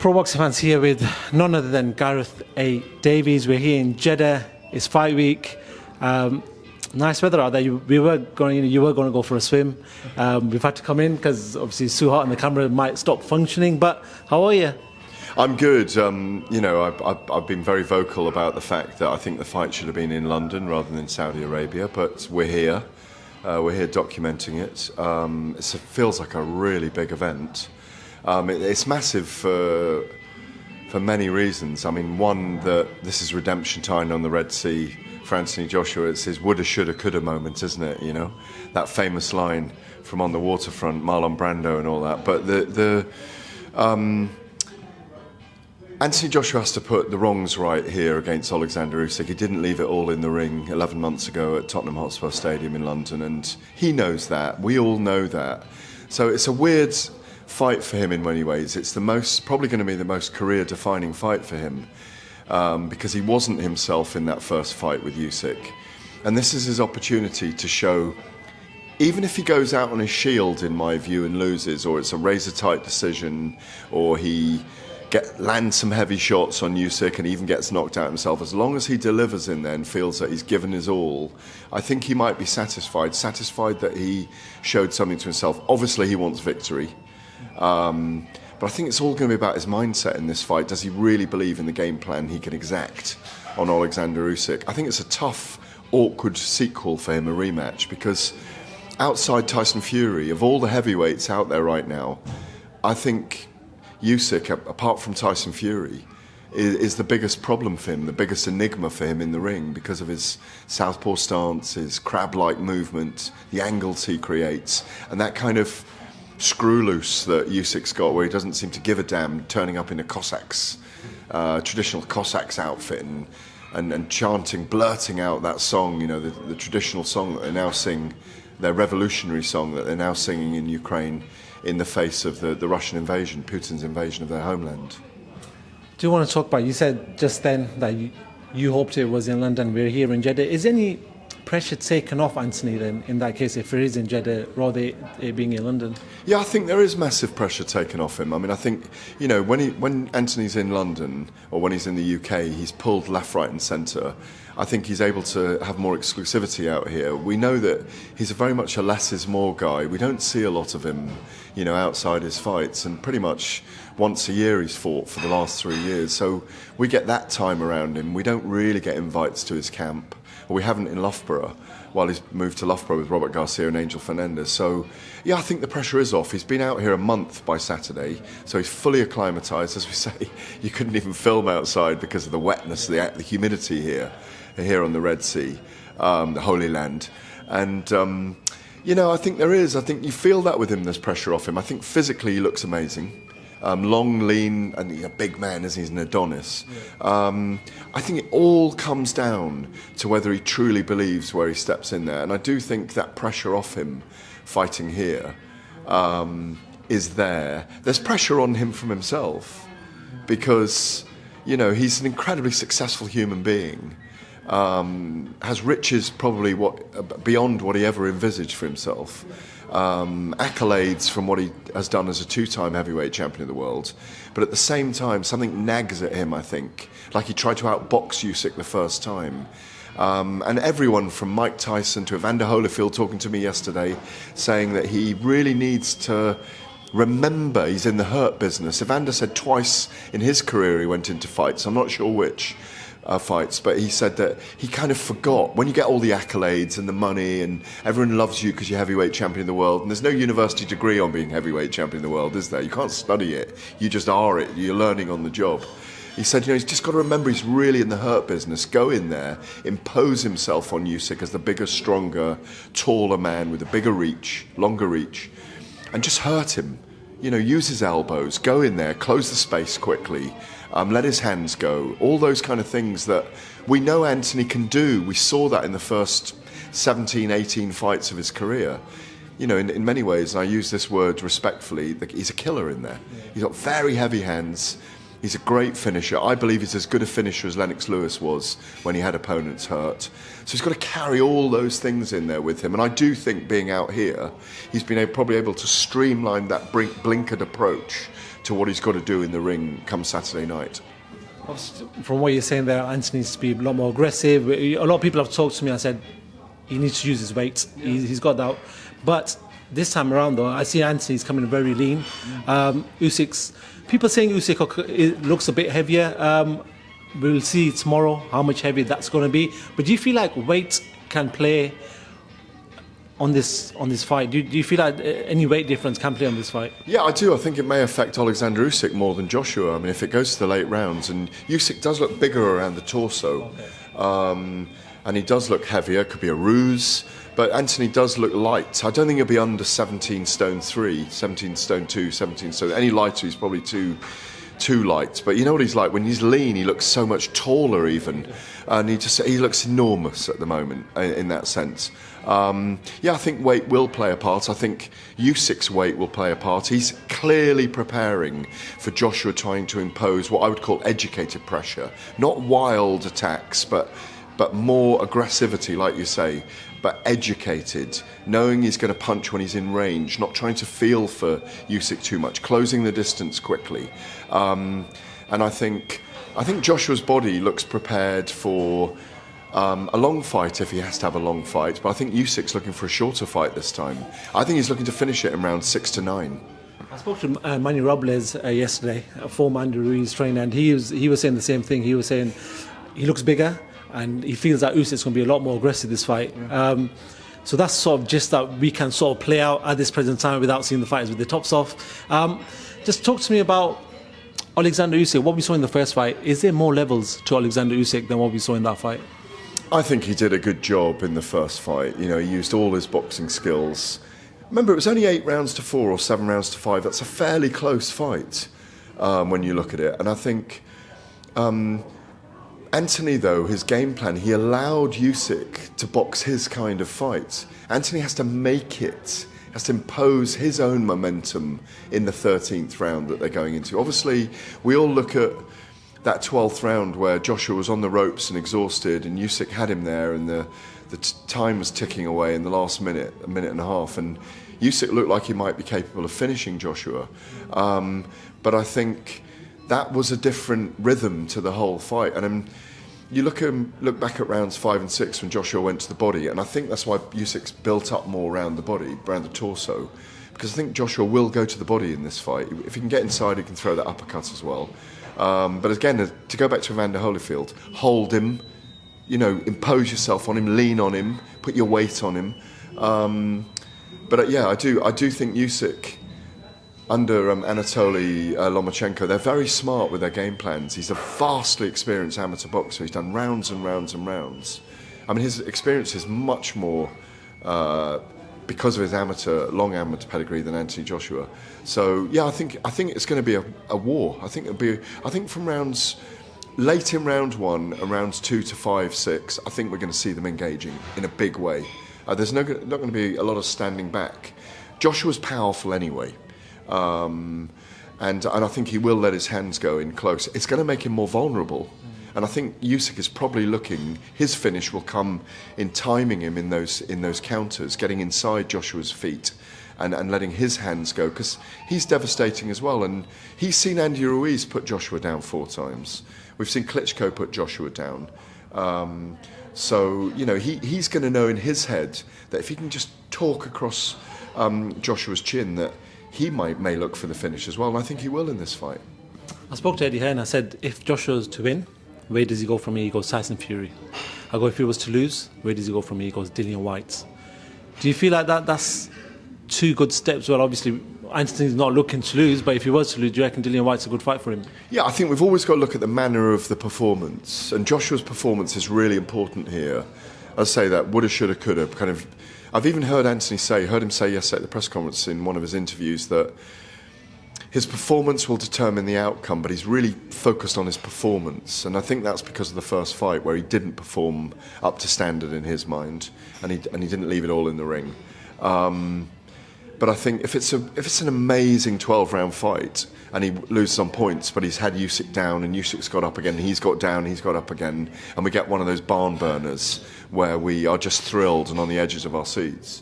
Pro Boxing fans here with none other than Gareth A Davies. We're here in Jeddah. It's fight week. Nice weather out there. You were going to go for a swim. We've had to come in because obviously it's too hot and the camera might stop functioning. But how are you? I'm good. I've been very vocal about the fact that I think the fight should have been in London rather than in Saudi Arabia. But we're here. We're here documenting it. It feels like a really big event. It's massive for many reasons. I mean, one, that this is redemption time on the Red Sea for Anthony Joshua. It's his woulda, shoulda, coulda moment, isn't it? You know, that famous line from On the Waterfront, Marlon Brando and all that. But Anthony Joshua has to put the wrongs right here against Oleksandr Usyk. He didn't leave it all in the ring 11 months ago at Tottenham Hotspur Stadium in London, and he knows that. We all know that. So it's a weird fight for him in many ways. It's probably going to be the most career-defining fight for him because he wasn't himself in that first fight with Usyk. And this is his opportunity to show, even if he goes out on his shield, in my view, and loses, or it's a razor-tight decision, or he lands some heavy shots on Usyk and even gets knocked out himself, as long as he delivers in there and feels that he's given his all, I think he might be satisfied that he showed something to himself. Obviously, he wants victory. But I think it's all going to be about his mindset in this fight. Does he really believe in the game plan he can exact on Oleksandr Usyk? I think it's a tough, awkward sequel for him, a rematch, because outside Tyson Fury, of all the heavyweights out there right now, I think Usyk, apart from Tyson Fury, is the biggest problem for him, the biggest enigma for him in the ring, because of his southpaw stance, his crab-like movement, the angles he creates, and that kind of screw loose that Usyk's got, where he doesn't seem to give a damn, turning up in a traditional Cossacks outfit and chanting, blurting out that song, you know, the traditional song that they now sing, their revolutionary song that they're now singing in Ukraine in the face of the Russian invasion, Putin's invasion of their homeland. Do you want to talk about, you said just then that you hoped it was in London, we're here in Jeddah. Is any pressure taken off Anthony then, in that case, if it is in Jeddah, rather it being in London? Yeah, I think there is massive pressure taken off him. I mean, I think, you know, when Anthony's in London or when he's in the UK, he's pulled left, right and centre. I think he's able to have more exclusivity out here. We know that he's very much a less is more guy. We don't see a lot of him, you know, outside his fights, and pretty much once a year he's fought for the last 3 years. So we get that time around him. We don't really get invites to his camp. Or we haven't in Loughborough, while he's moved to Loughborough with Robert Garcia and Angel Fernandez. So, yeah, I think the pressure is off. He's been out here a month by Saturday, so he's fully acclimatised. As we say, you couldn't even film outside because of the wetness, the humidity here on the Red Sea, the Holy Land. And, you know, I think there is. I think you feel that with him, there's pressure off him. I think physically he looks amazing. Long, lean, and he's a big man, as he's an Adonis. Yeah. I think it all comes down to whether he truly believes where he steps in there. And I do think that pressure off him fighting here is there. There's pressure on him from himself because, you know, he's an incredibly successful human being. Has riches probably beyond what he ever envisaged for himself. Accolades from what he has done as a two-time heavyweight champion of the world, but at the same time something nags at him, I think, like he tried to outbox Usyk the first time. And everyone from Mike Tyson to Evander Holyfield talking to me yesterday saying that he really needs to remember he's in the hurt business. Evander said twice in his career he went into fights, I'm not sure which fights, but he said that he kind of forgot, when you get all the accolades and the money and everyone loves you because you're heavyweight champion of the world, and there's no university degree on being heavyweight champion of the world, is there? You can't study it, you just are it, you're learning on the job. He said, you know, he's just got to remember he's really in the hurt business, go in there, impose himself on Usyk as the bigger, stronger, taller man with a bigger reach, longer reach, and just hurt him. You know, use his elbows, go in there, close the space quickly, let his hands go, all those kind of things that we know Anthony can do. We saw that in the first 17, 18 fights of his career. You know, in many ways, and I use this word respectfully, he's a killer in there. He's got very heavy hands. He's a great finisher. I believe he's as good a finisher as Lennox Lewis was when he had opponents hurt. So he's got to carry all those things in there with him. And I do think being out here, he's been probably able to streamline that blinkered approach to what he's got to do in the ring come Saturday night. From what you're saying there, Anthony needs to be a lot more aggressive. A lot of people have talked to me and said he needs to use his weight. He's got that. But this time around, though, I see Anthony's coming very lean. Usyk's, people saying Usyk looks a bit heavier. We'll see tomorrow how much heavier that's going to be. But do you feel like weight can play on this fight? Do you feel like any weight difference can play on this fight? Yeah, I do. I think it may affect Oleksandr Usyk more than Joshua. I mean, if it goes to the late rounds, and Usyk does look bigger around the torso, and he does look heavier, could be a ruse, but Anthony does look light. I don't think he'll be under 17 stone 3, 17 stone 2, 17 stone. Any lighter, he's probably too light. But you know what he's like? When he's lean, he looks so much taller even. And he looks enormous at the moment in that sense. I think weight will play a part. I think Usyk's weight will play a part. He's clearly preparing for Joshua trying to impose what I would call educated pressure. Not wild attacks, but more aggressivity, like you say, but educated, knowing he's going to punch when he's in range, not trying to feel for Usyk too much, closing the distance quickly. And I think Joshua's body looks prepared for a long fight if he has to have a long fight, but I think Usyk's looking for a shorter fight this time. I think he's looking to finish it in round 6 to 9. I spoke to Manny Robles yesterday, a former Andy Ruiz trainer, and he was saying the same thing. He was saying he looks bigger, and he feels that Usyk's going to be a lot more aggressive this fight. So that's sort of just that we can sort of play out at this present time without seeing the fighters with their tops off. Just talk to me about Oleksandr Usyk. What we saw in the first fight, is there more levels to Oleksandr Usyk than what we saw in that fight? I think he did a good job in the first fight. You know, he used all his boxing skills. Remember, it was only 8 rounds to 4 or 7 rounds to 5. That's a fairly close fight when you look at it. And I think Anthony, though, his game plan, he allowed Usyk to box his kind of fight. Anthony has to make it, has to impose his own momentum in the 13th round that they're going into. Obviously, we all look at that 12th round where Joshua was on the ropes and exhausted, and Usyk had him there, and the time was ticking away in the last minute, a minute and a half, and Usyk looked like he might be capable of finishing Joshua. But I think that was a different rhythm to the whole fight. And you look back at rounds 5 and 6 when Joshua went to the body, and I think that's why Usyk's built up more around the body, around the torso, because I think Joshua will go to the body in this fight. If he can get inside, he can throw that uppercut as well. But again, to go back to Evander Holyfield, hold him, impose yourself on him, lean on him, put your weight on him. I do think Usyk, under Anatoly Lomachenko, they're very smart with their game plans. He's a vastly experienced amateur boxer. He's done rounds and rounds and rounds. I mean, his experience is much more because of his long amateur pedigree than Anthony Joshua. So I think it's going to be a war. I think from rounds late in round 1 and rounds 2 to 5, 6, I think we're going to see them engaging in a big way. There's not going to be a lot of standing back. Joshua's powerful anyway. And I think he will let his hands go in close. It's going to make him more vulnerable. And I think Usyk is probably looking, his finish will come in timing him in those counters, getting inside Joshua's feet and letting his hands go, because he's devastating as well. And he's seen Andy Ruiz put Joshua down 4 times. We've seen Klitschko put Joshua down. He's going to know in his head that if he can just talk across Joshua's chin, that he may look for the finish as well, and I think he will in this fight. I spoke to Eddie here and I said, if Joshua's to win, where does he go from here? He goes Tyson Fury. I go, if he was to lose, where does he go from here? He goes Dillian Whyte. Do you feel like that's 2 good steps? Well, obviously, Anthony's not looking to lose, but if he was to lose, do you reckon Dillian Whyte's a good fight for him? Yeah, I think we've always got to look at the manner of the performance, and Joshua's performance is really important here. I say that, woulda, shoulda, coulda, kind of. I've even heard him say yesterday at the press conference in one of his interviews that his performance will determine the outcome, but he's really focused on his performance. And I think that's because of the first fight where he didn't perform up to standard in his mind, and he didn't leave it all in the ring. But I think if it's an amazing 12-round fight and he loses on points, but he's had Usyk down and Usyk's got up again, he's got down, he's got up again, and we get one of those barn burners where we are just thrilled and on the edges of our seats.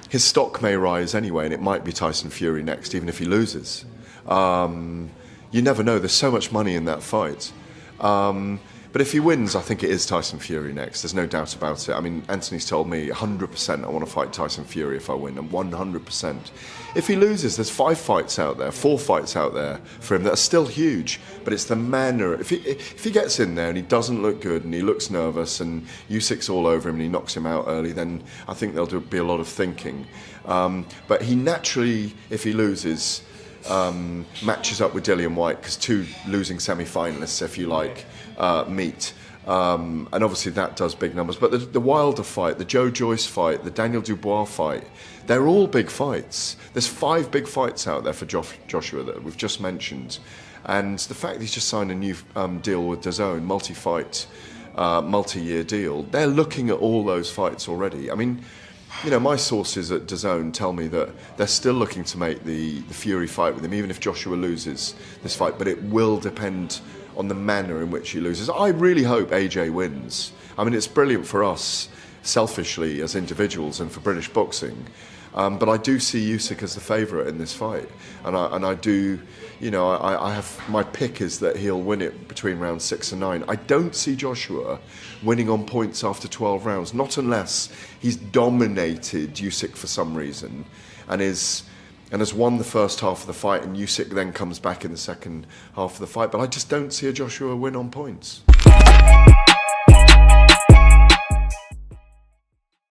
His stock may rise anyway, and it might be Tyson Fury next, even if he loses. You never know. There's so much money in that fight. But if he wins, I think it is Tyson Fury next. There's no doubt about it. I mean, Anthony's told me 100% I want to fight Tyson Fury if I win, and 100%. If he loses, there's 5 fights out there, 4 fights out there for him that are still huge. But it's the manner. If he gets in there and he doesn't look good and he looks nervous and Usyk's all over him and he knocks him out early, then I think there'll be a lot of thinking. But he naturally, if he loses, matches up with Dillian Whyte, because 2 losing semi-finalists, if you like, meet. And obviously that does big numbers. But the Wilder fight, the Joe Joyce fight, the Daniel Dubois fight, they're all big fights. There's 5 big fights out there for Joshua that we've just mentioned. And the fact that he's just signed a new deal with Dazn, multi-fight, multi-year deal, they're looking at all those fights already. I mean, you know, my sources at Dazn tell me that they're still looking to make the Fury fight with him, even if Joshua loses this fight. But it will depend on the manner in which he loses. I really hope AJ wins. I mean, it's brilliant for us, selfishly, as individuals and for British boxing. But I do see Usyk as the favourite in this fight. And I do, you know, I have, my pick is that he'll win it between rounds 6 and 9. I don't see Joshua winning on points after 12 rounds, not unless he's dominated Usyk for some reason and has won the first half of the fight, and Usyk then comes back in the second half of the fight. But I just don't see a Joshua win on points.